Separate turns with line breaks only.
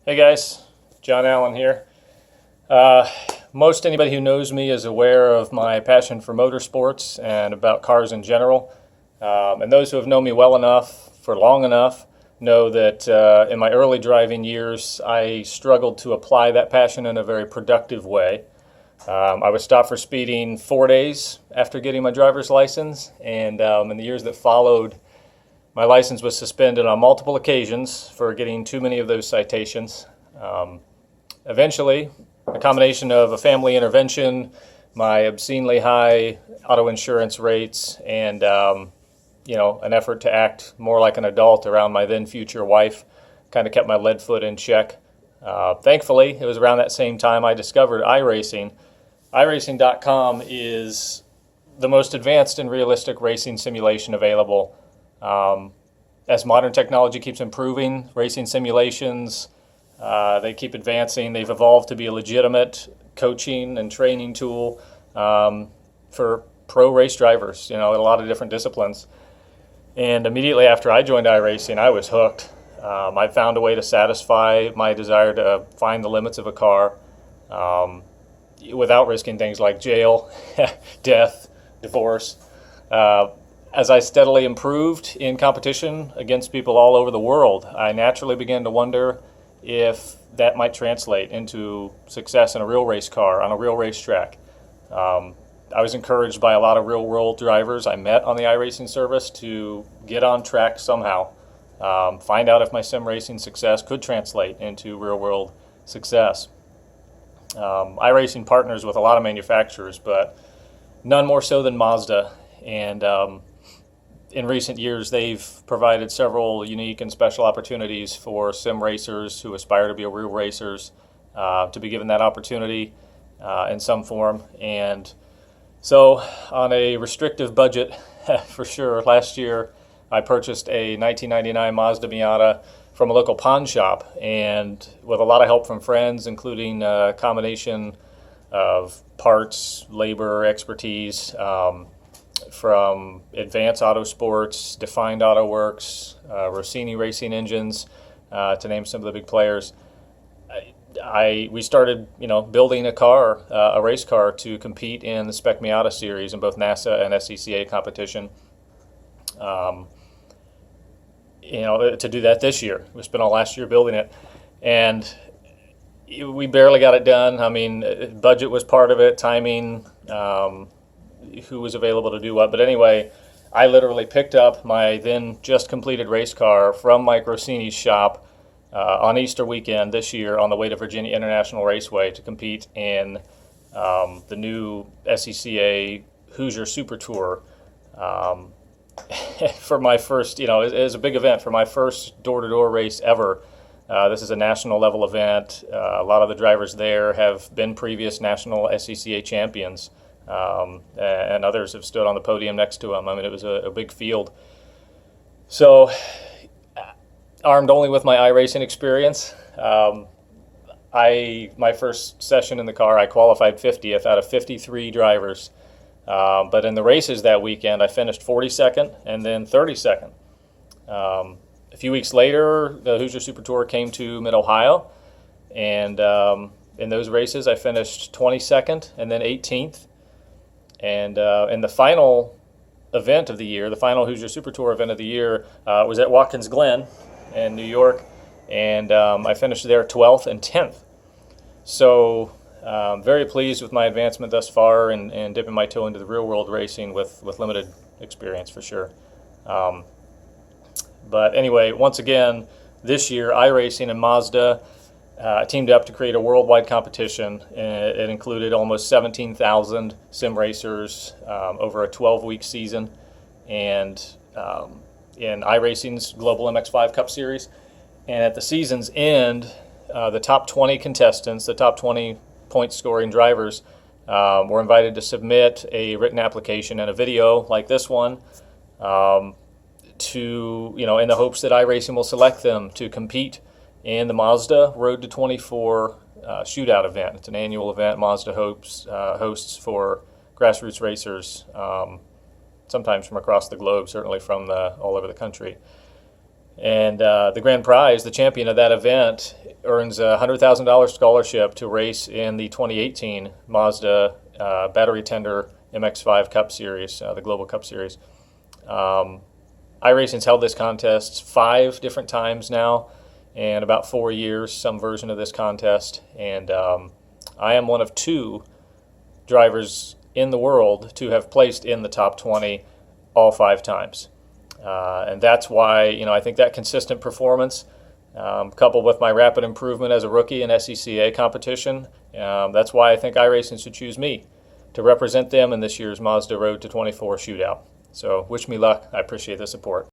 Hey guys, John Allen here. Uh, Most anybody who knows me is aware of my passion for motorsports and about cars in general. And those who have known me well enough, for long enough, know that in my early driving years, I struggled to apply that passion in a very productive way. I was stopped for speeding 4 days after getting my driver's license, and in the years that followed, my license was suspended on multiple occasions for getting too many of those citations. Eventually, a combination of a family intervention, my obscenely high auto insurance rates, and an effort to act more like an adult around my then future wife kind of kept my lead foot in check. Thankfully, it was around that same time I discovered iRacing. iRacing.com is the most advanced and realistic racing simulation available. As modern technology keeps improving, racing simulations, they keep advancing. They've evolved to be a legitimate coaching and training tool for pro race drivers, in a lot of different disciplines. And immediately after I joined iRacing, I was hooked. I found a way to satisfy my desire to find the limits of a car without risking things like jail, death, divorce. As I steadily improved in competition against people all over the world, I naturally began to wonder if that might translate into success in a real race car on a real racetrack. I was encouraged by a lot of real-world drivers I met on the iRacing service to get on track somehow, find out if my sim racing success could translate into real-world success. iRacing partners with a lot of manufacturers, but none more so than Mazda, and in recent years, they've provided several unique and special opportunities for sim racers who aspire to be real racers to be given that opportunity in some form. And so, on a restrictive budget, for sure, last year I purchased a 1999 Mazda Miata from a local pawn shop, and with a lot of help from friends, including a combination of parts, labor, expertise, from Advanced Auto Sports, Defined Auto Works, Rossini Racing Engines, to name some of the big players. We started, building a race car to compete in the Spec Miata series in both NASA and SCCA competition. To do that this year. We spent all last year building it, and we barely got it done. I mean, budget was part of it, timing, who was available to do what. But anyway, I literally picked up my then just completed race car from Mike Rossini's shop on Easter weekend this year on the way to Virginia International Raceway to compete in the new SCCA Hoosier Super Tour for my first, it was a big event for my first door-to-door race ever. This is a national level event. A lot of the drivers there have been previous national SCCA champions. And others have stood on the podium next to him. I mean, it was a big field. So, armed only with my iRacing experience, my first session in the car, I qualified 50th out of 53 drivers. But in the races that weekend, I finished 42nd and then 32nd. A few weeks later, the Hoosier Super Tour came to Mid-Ohio, and in those races, I finished 22nd and then 18th. And in the final event of the year, the final Hoosier Super Tour event of the year, was at Watkins Glen in New York, and I finished there 12th and 10th. So very pleased with my advancement thus far, and dipping my toe into the real-world racing with limited experience for sure. But anyway, once again, this year, iRacing and Mazda teamed up to create a worldwide competition. It included almost 17,000 sim racers over a 12-week season, and in iRacing's Global MX5 Cup Series. And at the season's end, the top 20 contestants, the top 20 point-scoring drivers, were invited to submit a written application and a video like this one in the hopes that iRacing will select them to compete in the Mazda Road to 24 Shootout event. It's an annual event Mazda hosts for grassroots racers, sometimes from across the globe, certainly from all over the country. And the grand prize, the champion of that event, earns a $100,000 scholarship to race in the 2018 Mazda battery tender MX-5 Cup Series, the Global Cup Series. iRacing's held this contest 5 different times now, and about 4 years, some version of this contest. And I am one of 2 drivers in the world to have placed in the top 20 all 5 times. And that's why, I think that consistent performance, coupled with my rapid improvement as a rookie in SECA competition, that's why I think iRacing should choose me to represent them in this year's Mazda Road to 24 Shootout. So wish me luck. I appreciate the support.